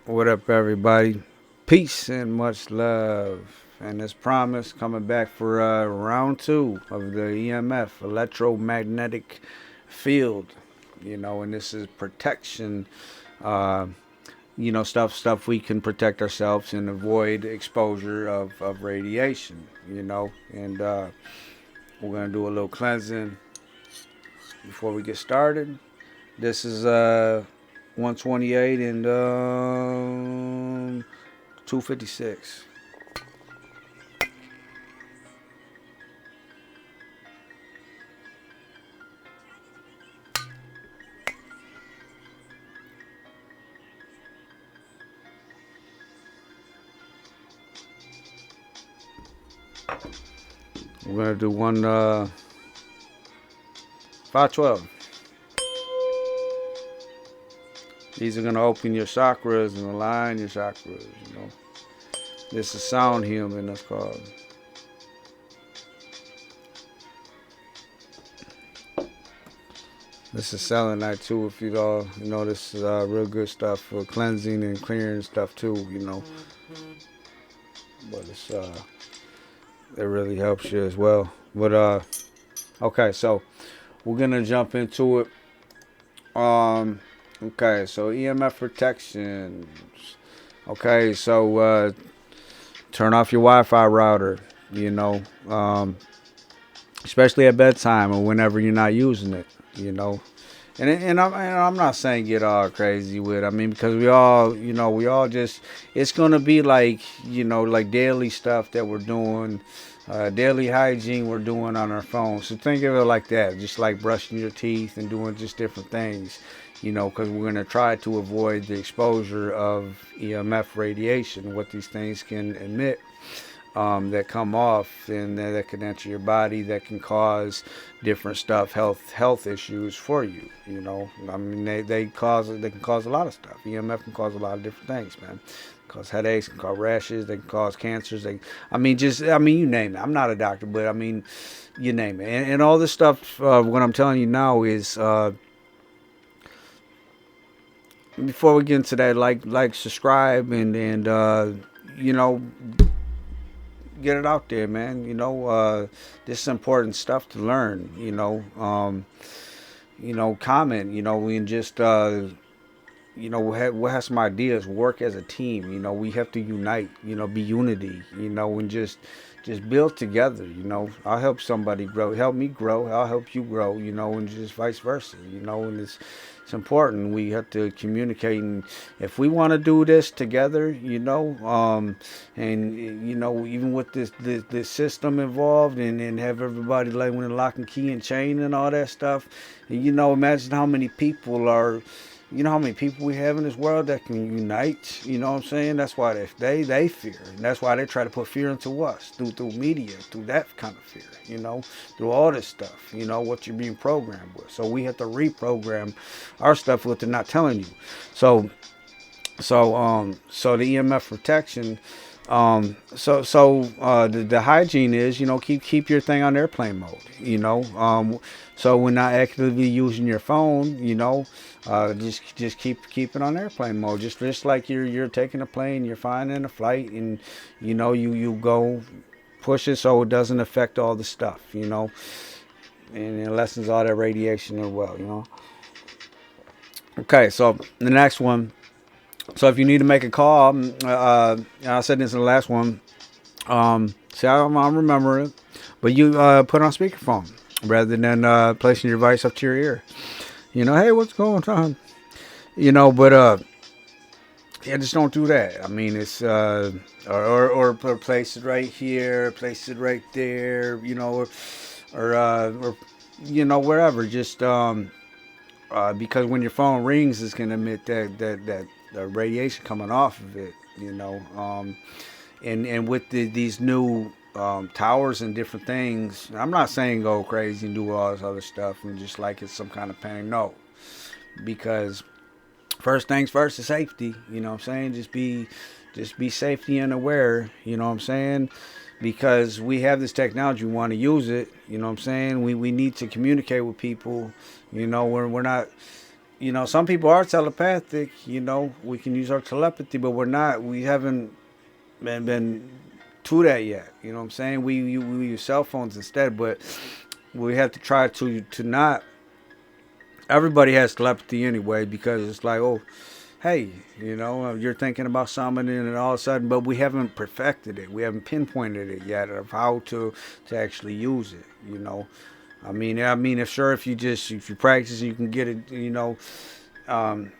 What up, everybody? Peace and much love. And as promised, coming back for round two of the EMF, electromagnetic field. And this is protection. Uh, stuff we can protect ourselves and avoid exposure of radiation. And we're gonna do a little cleansing before we get started. This is 128 and 256. We're gonna do one 512. These are gonna open your chakras and align your chakras. This is sound healing, that's called. This is selenite too. If you all, this is real good stuff for cleansing and clearing stuff too. But it really helps you as well. But okay, so we're gonna jump into it. Okay, so EMF protections. Okay, so turn off your Wi-Fi router. You know, um, especially at bedtime or whenever you're not using it. You know, and I'm not saying get all crazy with it. I mean, because we all just, it's gonna be like, like daily stuff that we're doing, daily hygiene we're doing on our phones. So think of it like that, just like brushing your teeth and doing just different things. Because we're gonna try to avoid the exposure of EMF radiation, what these things can emit, that come off and that can enter your body, that can cause different stuff, health issues for you. I mean, they can cause a lot of stuff. EMF can cause a lot of different things, man. Cause headaches, can cause rashes, they can cause cancers. I mean, you name it. I'm not a doctor, but I mean, you name it. And all this stuff. What I'm telling you now is, before we get into that, like, subscribe, and you know, get it out there, man. This is important stuff to learn. Comment. And just we have some ideas. Work as a team. We have to unite. Be unity. And just build together. I'll help somebody grow. Help me grow. I'll help you grow. And just vice versa. And it's important. We have to communicate, and if we want to do this together, and even with this system involved, and have everybody like with a lock and key and chain and all that stuff. Imagine how many people are. How many people we have in this world that can unite. You know what I'm saying? That's why they fear, and that's why they try to put fear into us through media, through that kind of fear. Through all this stuff. What you're being programmed with. So we have to reprogram our stuff with they're not telling you. So the EMF protection. The hygiene is, keep your thing on airplane mode. So when not actively using your phone, just keep it on airplane mode. Just like you're taking a plane, you're flying in a flight, and you go push it so it doesn't affect all the stuff. And it lessens all that radiation as well. Okay, so the next one. So if you need to make a call, I said this in the last one. See, I don't remember it, but you put it on speakerphone rather than placing your device up to your ear. Hey, what's going on? But yeah, just don't do that. I mean, it's or place it right here, place it right there. Or wherever. Just because when your phone rings, it's gonna emit that radiation coming off of it. And with these new towers and different things, I'm not saying go crazy and do all this other stuff and just like it's some kind of pain. No, because first things first is safety. What I'm saying? Just be safety and aware. What I'm saying? Because we have this technology, we want to use it. What I'm saying? We need to communicate with people. We're not. some people are telepathic. We can use our telepathy, but we haven't been to that yet. You know what I'm saying? We use cell phones instead, but we have to try to not. Everybody has telepathy anyway, because it's like, oh, hey, you're thinking about something, and all of a sudden, but we haven't perfected it. We haven't pinpointed it yet of how to actually use it. If you practice, you can get it. Um,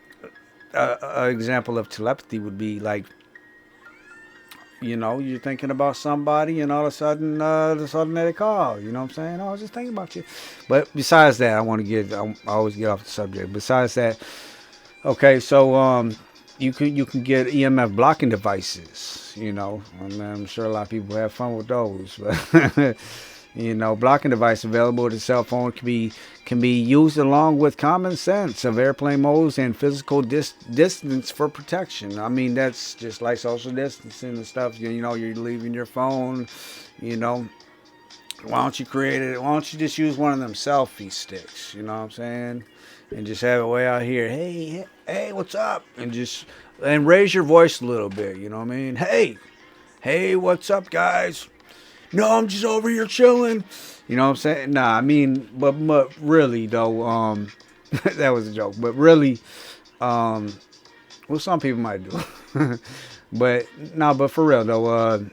a example of telepathy would be like, you're thinking about somebody, and all of a sudden, this automatic call. You know what I'm saying? Oh, I was just thinking about you. But besides that, I always get off the subject. Besides that, okay, so you can get EMF blocking devices. I'm sure a lot of people have fun with those, but blocking device available to cell phone can be used along with common sense of airplane modes and physical distance for protection. I mean, that's just like social distancing and stuff. You're leaving your phone. You know, why don't you create it? Why don't you just use one of them selfie sticks? You know what I'm saying? And just have it way out here. Hey, hey, what's up? And raise your voice a little bit. You know what I mean? Hey, what's up, guys? No, I'm just over here chilling. You know what I'm saying? Nah, I mean, but really though, that was a joke. But really, um, well, some people might do. But no, but for real though,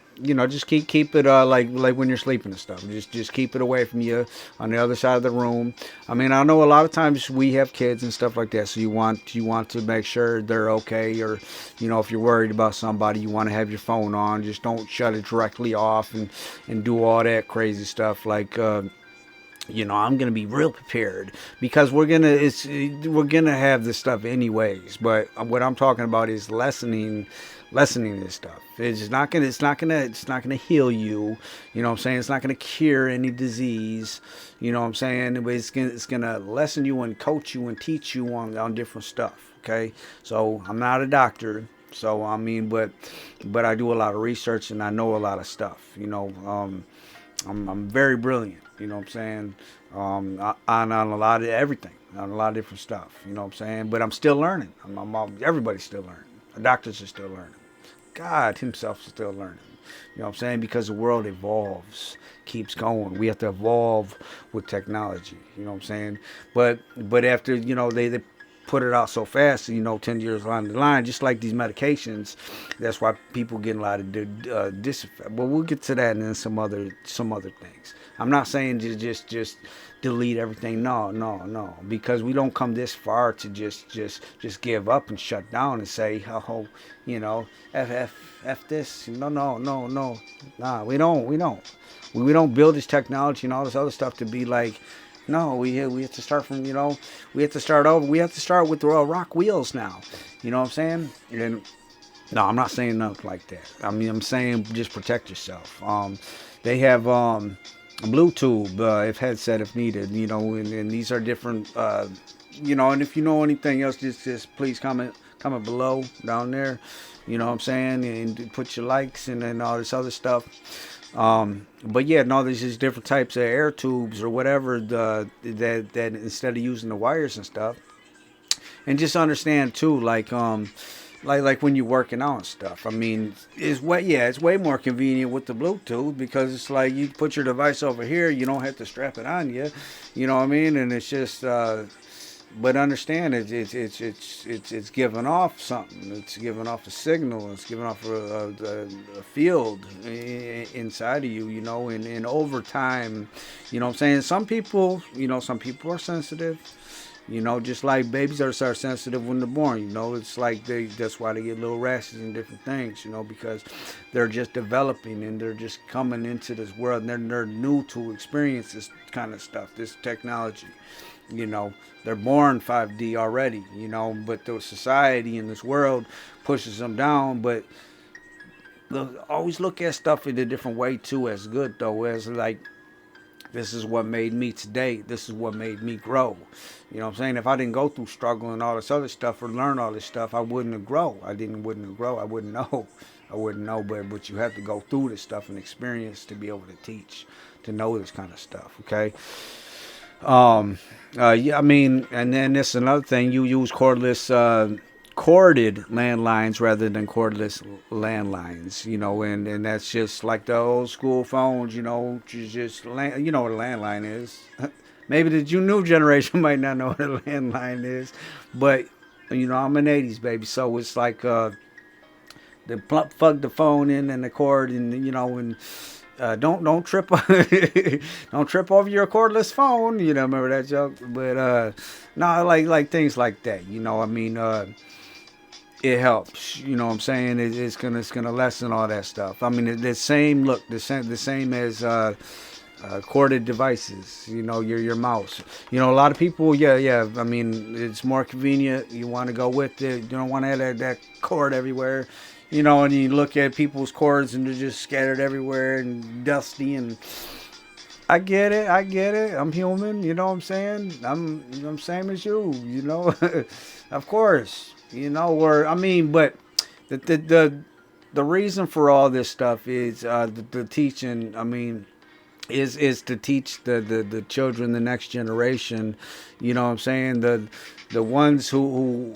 just keep it like when you're sleeping and stuff. Just keep it away from you on the other side of the room. I mean, I know a lot of times we have kids and stuff like that, so you want to make sure they're okay, or if you're worried about somebody, you want to have your phone on. Just don't shut it directly off and do all that crazy stuff like. I'm gonna be real prepared because we're gonna have this stuff anyways. But what I'm talking about is lessening this stuff. It's not gonna heal you. You know what I'm saying? It's not gonna cure any disease. You know what I'm saying? But it's gonna lessen you and coach you and teach you on different stuff. Okay, so I'm not a doctor. So I mean, but I do a lot of research and I know a lot of stuff. I'm very brilliant. You know what I'm saying? On a lot of everything, on a lot of different stuff. You know what I'm saying? But I'm still learning. Everybody's still learning. The doctors are still learning. God himself is still learning. You know what I'm saying? Because the world evolves, keeps going. We have to evolve with technology. You know what I'm saying? But after they put it out so fast, 10 years on the line, just like these medications, that's why people get a lot of diseffect. But we'll get to that and then some other things. I'm not saying to just delete everything. No, because we don't come this far to just give up and shut down and say, oh, f this. No. Nah, we don't build this technology and all this other stuff to be like. No, we have to start from, we have to start over. We have to start with the rock wheels now. You know what I'm saying? And no, I'm not saying nothing like that. I mean, I'm saying just protect yourself. They have Bluetooth, if headset if needed. And these are different. And if you know anything else, just please comment below down there. You know what I'm saying? And put your likes and then all this other stuff. But yeah, no, there's just different types of air tubes or whatever that instead of using the wires and stuff. And just understand too, like when you're working out and stuff. I mean, it's way more convenient with the Bluetooth because it's like you put your device over here, you don't have to strap it on you. You know what I mean? And it's just but understand it's giving off something. It's giving off a signal. It's giving off a field inside of you. And over time, what I'm saying. Some people are sensitive. Just like babies are sensitive when they're born. It's like that's why they get little rashes and different things. Because they're just developing and they're just coming into this world and they're new to experience this kind of stuff, this technology. They're born 5D already, but the society in this world pushes them down. But always look at stuff in a different way too, as good though, as like, this is what made me today. This is what made me grow. You know what I'm saying? If I didn't go through struggle and all this other stuff or learn all this stuff, I wouldn't have grown. Wouldn't have grown. I wouldn't know. But you have to go through this stuff and experience to be able to teach, to know this kind of stuff. Okay. Yeah, I mean, and then this is another thing. You use corded landlines rather than cordless landlines. And that's just like the old school phones. You know what a landline is. Maybe the new generation might not know what a landline is, but I'm an '80s baby, so it's like they plug the phone in and the cord, and don't trip don't trip over your cordless phone. Remember that joke? But no, like things like that. I mean, it helps. You know what I'm saying? It's gonna lessen all that stuff. I mean, the same look, the same as corded devices. Your mouse. A lot of people. Yeah, yeah. I mean, it's more convenient. You want to go with it. You don't want to have that cord everywhere. And you look at people's cords and they're just scattered everywhere and dusty. And I get it. I get it. I'm human. You know what I'm saying? I'm same as you. Of course. Where I mean, but the reason for all this stuff is the teaching. I mean, is to teach the children, the next generation. What I'm saying? The ones who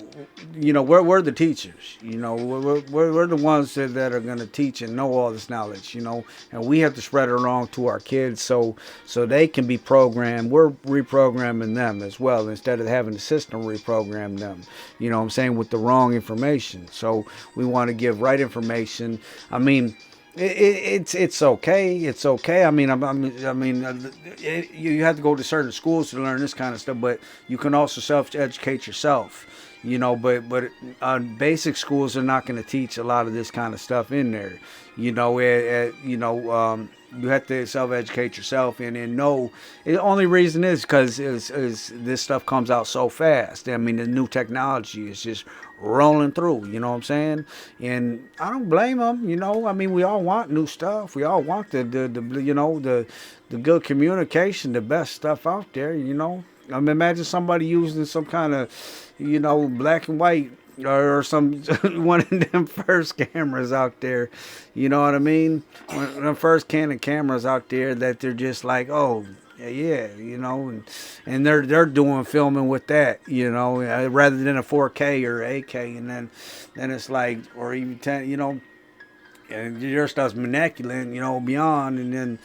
we're the teachers. We're the ones that are going to teach and know all this knowledge. And we have to spread it along to our kids so they can be programmed. We're reprogramming them as well instead of having the system reprogram them. What I'm saying, with the wrong information. So we want to give right information. I mean, it's okay. It's okay. I mean, you have to go to certain schools to learn this kind of stuff, but you can also self-educate yourself. But basic schools are not going to teach a lot of this kind of stuff in there. You have to self-educate yourself and know. The only reason is because is this stuff comes out so fast. I mean, the new technology is just rolling through. You know what I'm saying? And I don't blame them. I mean, we all want new stuff. We all want the good communication, the best stuff out there. I mean, imagine somebody using some kind of black and white or some one of them first cameras out there. You know what I mean? One of the first Canon cameras out there that they're just like, oh yeah, and they're doing filming with that, rather than a 4K or 8K, and then it's like, or even 10, and your stuff's immaculate, beyond, and then.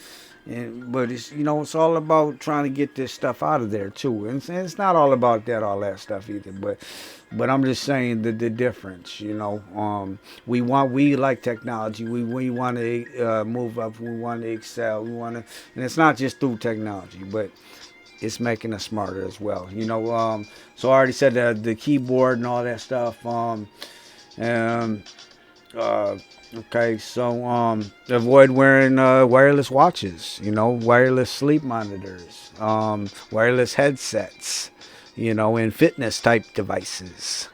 But it's all about trying to get this stuff out of there too, and it's not all about all that stuff either. But I'm just saying the difference. We like technology. We want to move up. We want to excel. And it's not just through technology, but it's making us smarter as well. So I already said the keyboard and all that stuff. And Okay, so avoid wearing wireless watches, wireless sleep monitors, wireless headsets, and fitness type devices,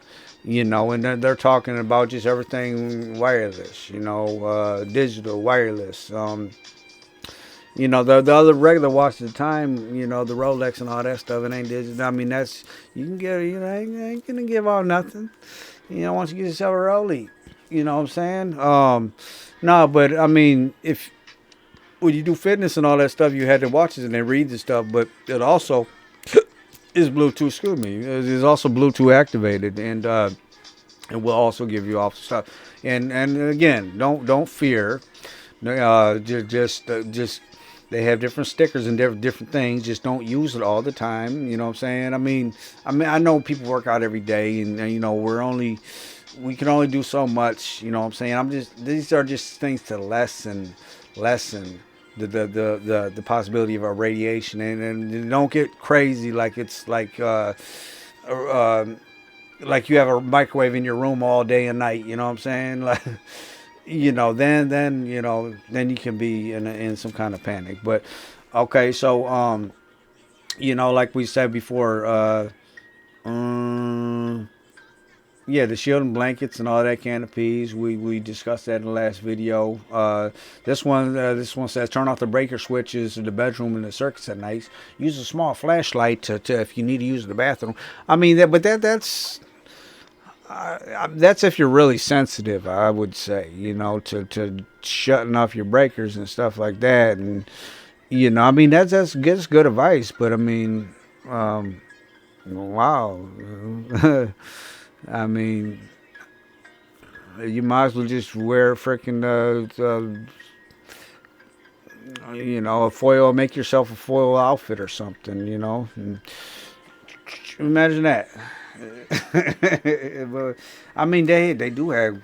and they're talking about just everything wireless, digital, wireless, the other regular watch at the time, the Rolex and all that stuff, it ain't digital. I mean, that's, you can get, ain't gonna give out nothing, once you get yourself a Rolex. You know what I'm saying? No, but I mean, if when you do fitness and all that stuff, you had the watches and they read the stuff, but it also is Bluetooth. Excuse me, it is also Bluetooth activated, and it will also give you off the stuff. And again, don't fear. Just they have different stickers and different things. Just don't use it all the time. You know what I'm saying? I know people work out every day, and we can only do so much. You know what I'm saying? These are just things to lessen the possibility of a radiation, and don't get crazy like it's like you have a microwave in your room all day and night. You know what I'm saying? Like, then you can be in some kind of panic. But okay, so like we said before, yeah, the shielding blankets and all that, canopies. We discussed that in the last video. This one says turn off the breaker switches in the bedroom and the circuits at night. Use a small flashlight to if you need to use the bathroom. I mean that's if you're really sensitive, I would say, to shutting off your breakers and stuff like that. And that's good advice, but I mean, Um, wow. I mean, you might as well just wear freaking a foil, make yourself a foil outfit or something, And imagine that. But I mean, they do have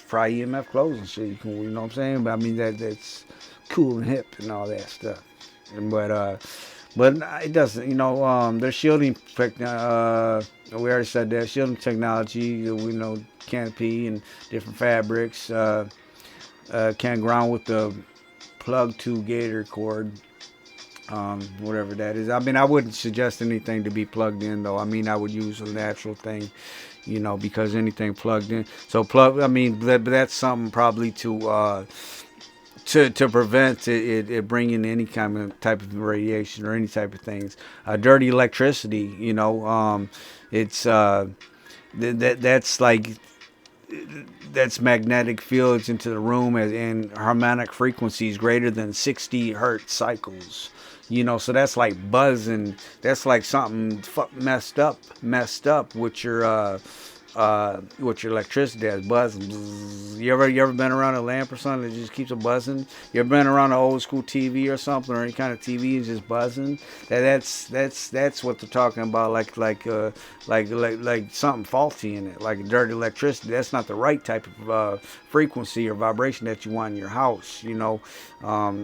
probably EMF clothes and shit. You know what I'm saying? But I mean that's cool and hip and all that stuff. But but it doesn't. Their shielding. We already said that shielding technology. We know canopy and different fabrics. Can ground with the plug to gator cord, whatever that is. I mean, I wouldn't suggest anything to be plugged in though. I mean, I would use a natural thing, because anything plugged in. So plug. I mean, that's something probably to prevent it bringing any kind of type of radiation or any type of things. Dirty electricity. It's that's like that's magnetic fields into the room and harmonic frequencies greater than 60 hertz cycles. So that's like buzzing. That's like something messed up with your electricity that's buzzing. Bzzz. You ever been around a lamp or something that just keeps a buzzing? You ever been around an old school TV or something or any kind of TV is just buzzing? That's what they're talking about. Like something faulty in it, like dirty electricity. That's not the right type of frequency or vibration that you want in your house.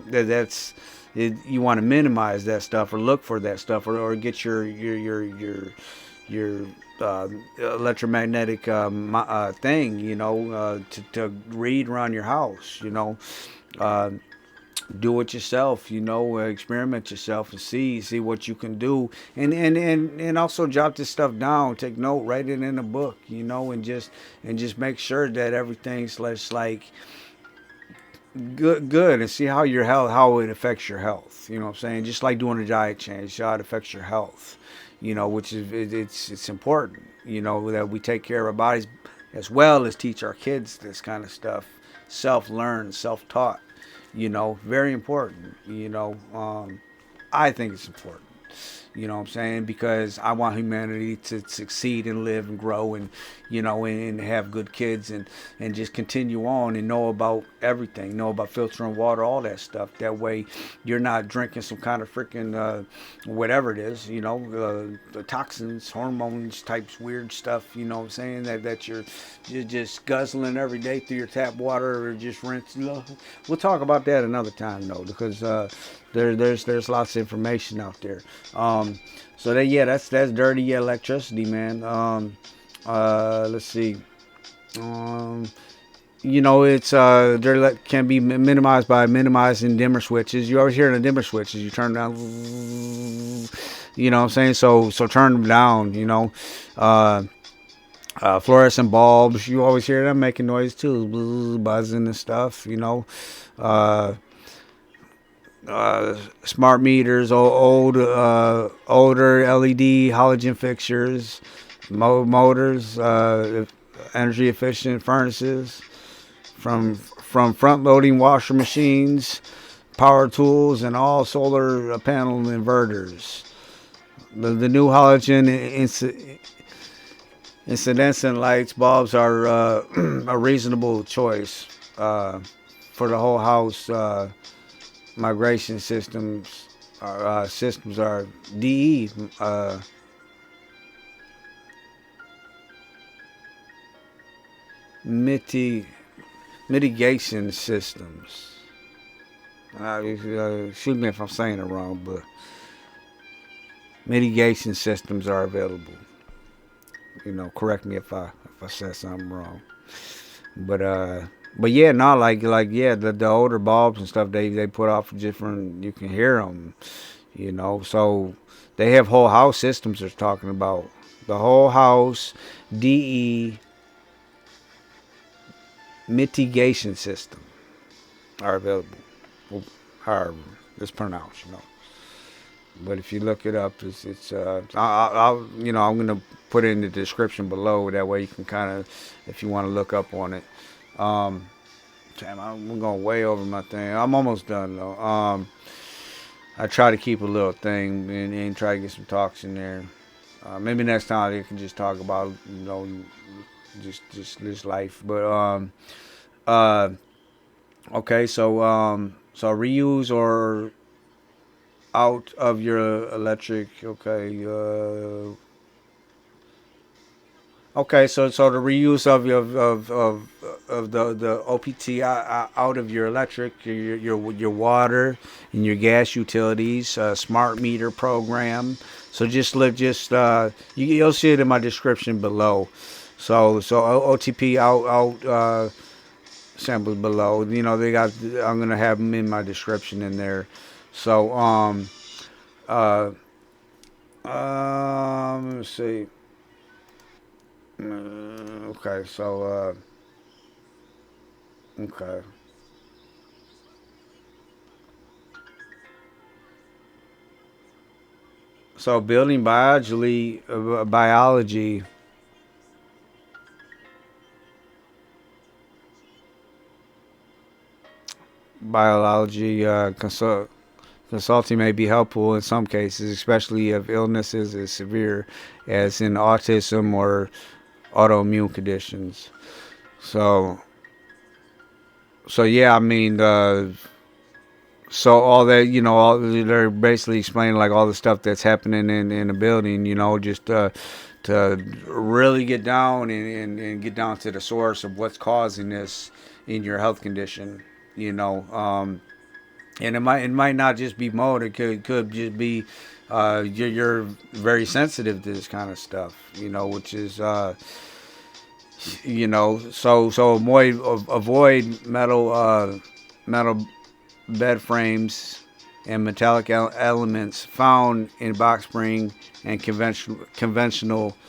That's you want to minimize that stuff or look for that stuff or get your electromagnetic thing, to read around your house, uh, do it yourself, experiment yourself and see what you can do, and also jot this stuff down, take note, write it in a book, and just make sure that everything's like good and see how your health, how it affects your health. You know what I'm saying? Just like doing a diet change, how it affects your health. Which is it's important. That we take care of our bodies as well as teach our kids this kind of stuff. Self-learned, self-taught. Very important. I think it's important. You know what I'm saying? Because I want humanity to succeed and live and grow and have good kids and just continue on and know about everything, know about filtering water, all that stuff. That way you're not drinking some kind of freaking whatever it is, the toxins, hormones, types, weird stuff, you know what I'm saying? That you're just guzzling every day through your tap water or just rinse. We'll talk about that another time though, because there's lots of information out there. So that's dirty electricity, man. Let's see. It's dirty can be minimized by minimizing dimmer switches. You always hear the dimmer switches. You turn down. You know what I'm saying? So turn them down. Fluorescent bulbs. You always hear them making noise too, buzzing and stuff. Smart meters, older LED halogen fixtures, motors, energy efficient furnaces, from front loading washer machines, power tools, and all solar panel inverters. The new halogen incandescent lights bulbs are a reasonable choice for the whole house. Migration systems are DE mitigation systems. Shoot me if I'm saying it wrong, but mitigation systems are available. Correct me if I said something wrong. But yeah, not yeah, the older bulbs and stuff they put off different. You can hear them, So they have whole house systems they're talking about. The whole house DE mitigation system are available. Well, however it's pronounced, But if you look it up, it's I'm gonna put it in the description below. That way you can kind of, if you want to look up on it. Damn, I'm going way over my thing. I'm almost done though. I try to keep a little thing and try to get some talks in there. Maybe next time they can just talk about just life. But uh, okay, so reuse or out of your electric. Okay, okay, so the reuse of the OPT out of your electric, your water and your gas utilities, smart meter program. So you'll see it in my description below. So OTP out samples below. They got. I'm gonna have them in my description in there. So uh let's see. Okay, so okay. So building biology consulting may be helpful in some cases, especially if illnesses as severe as in autism or autoimmune conditions. So so yeah, I mean, so all that they're basically explaining like all the stuff that's happening in the building. Just to really get down and get down to the source of what's causing this in your health condition. You know, and it might not just be mold. It could just be you're very sensitive to this kind of stuff. Which is so avoid metal bed frames and metallic elements found in box spring and conventional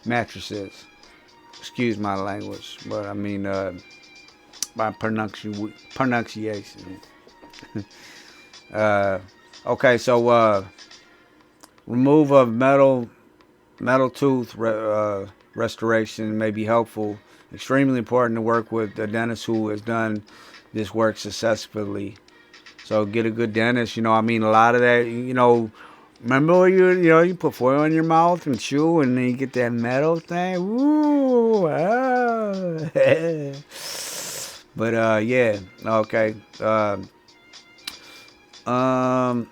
mattresses. Excuse my language, but I mean my pronunciation. uh, okay, so remove of metal tooth restoration may be helpful. Extremely important to work with a dentist who has done this work successfully. So get a good dentist. I mean, a lot of that. Remember when you put foil in your mouth and chew, and then you get that metal thing. Woo! Ah. But yeah, okay. Um.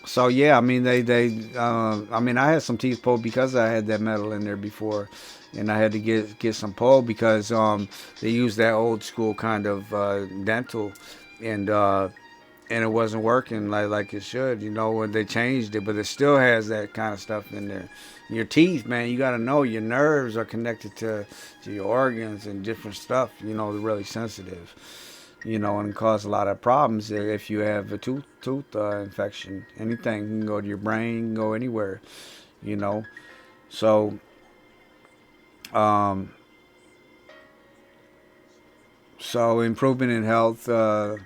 So yeah, I mean I mean I had some teeth pulled because I had that metal in there before, and I had to get some pulled because they used that old school kind of dental, and and it wasn't working like it should. When they changed it, but it still has that kind of stuff in there. Your teeth, man, you got to know your nerves are connected to your organs and different stuff. They're really sensitive. And cause a lot of problems if you have a tooth infection. Anything can go to your brain, can go anywhere. You know, so um, so improvement in health. Just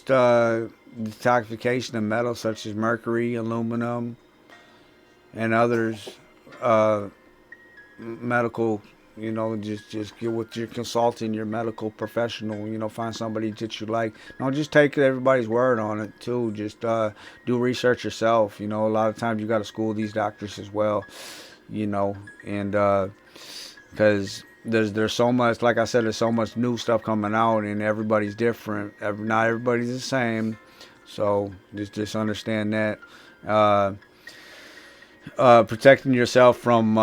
detoxification of metals such as mercury, aluminum, and others. Uh, Medical, just get with your consulting, your medical professional. Find somebody that you like. Don't just take everybody's word on it too. Just do research yourself. A lot of times you got to school these doctors as well. And because there's so much, like I said, there's so much new stuff coming out, and everybody's different. Not everybody's the same. So just understand that. Uh, Protecting yourself from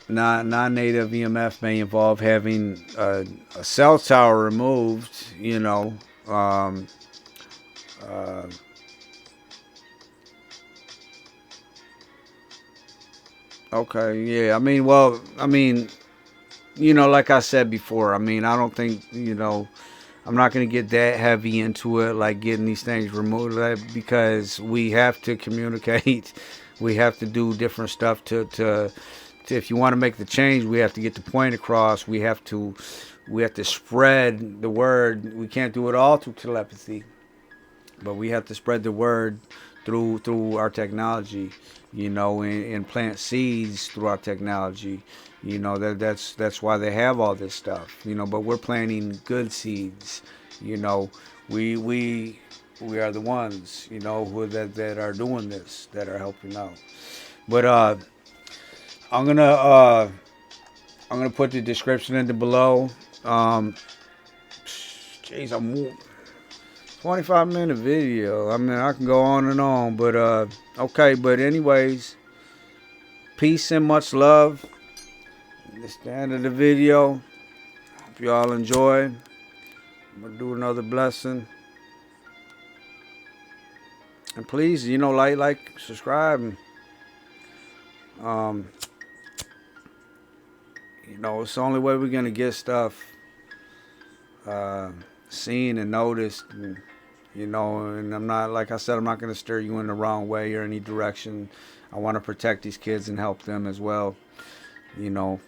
non-native EMF may involve having a cell tower removed. Um, uh, okay, yeah. Like I said before, I don't think I'm not going to get that heavy into it, like getting these things removed, because we have to communicate. We have to do different stuff to if you want to make the change, we have to get the point across. We have to spread the word. We can't do it all through telepathy, but we have to spread the word through our technology, and plant seeds through our technology. That's why they have all this stuff. But we're planting good seeds. You know, we are the ones. That are doing this, that are helping out. But I'm gonna uh, I'm gonna put the description in the below. Jeez, I'm 25-minute video. I mean, I can go on and on, but okay. But anyways, peace and much love. This is the end of the video. Hope you all enjoy. I'm gonna do another blessing, and please, like, subscribe, and um, it's the only way we're gonna get stuff seen and noticed, and I'm not, like I said, I'm not gonna steer you in the wrong way or any direction. I want to protect these kids and help them as well, and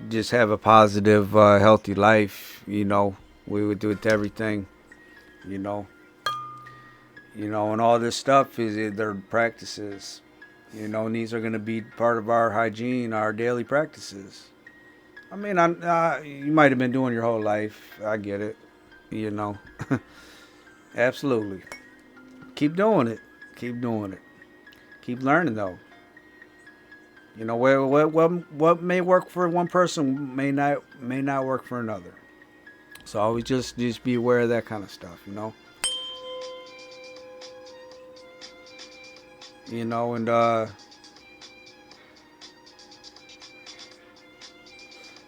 just have a positive, healthy life. We would do it to everything, you know, and all this stuff is their practices, and these are going to be part of our hygiene, our daily practices. I mean, you might have been doing your whole life. I get it, you know. Absolutely. Keep doing it. Keep doing it. Keep learning, though. What may work for one person may not work for another. So always just be aware of that kind of stuff. And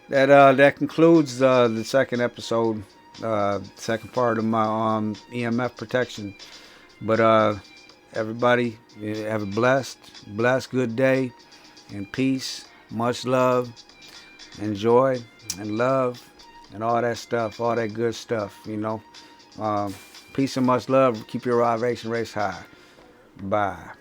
that concludes the second episode, second part of my EMF protection. But everybody, have a blessed good day, and peace, much love, and joy, and love, and all that stuff, all that good stuff. Peace and much love. Keep your vibration raised high. Bye.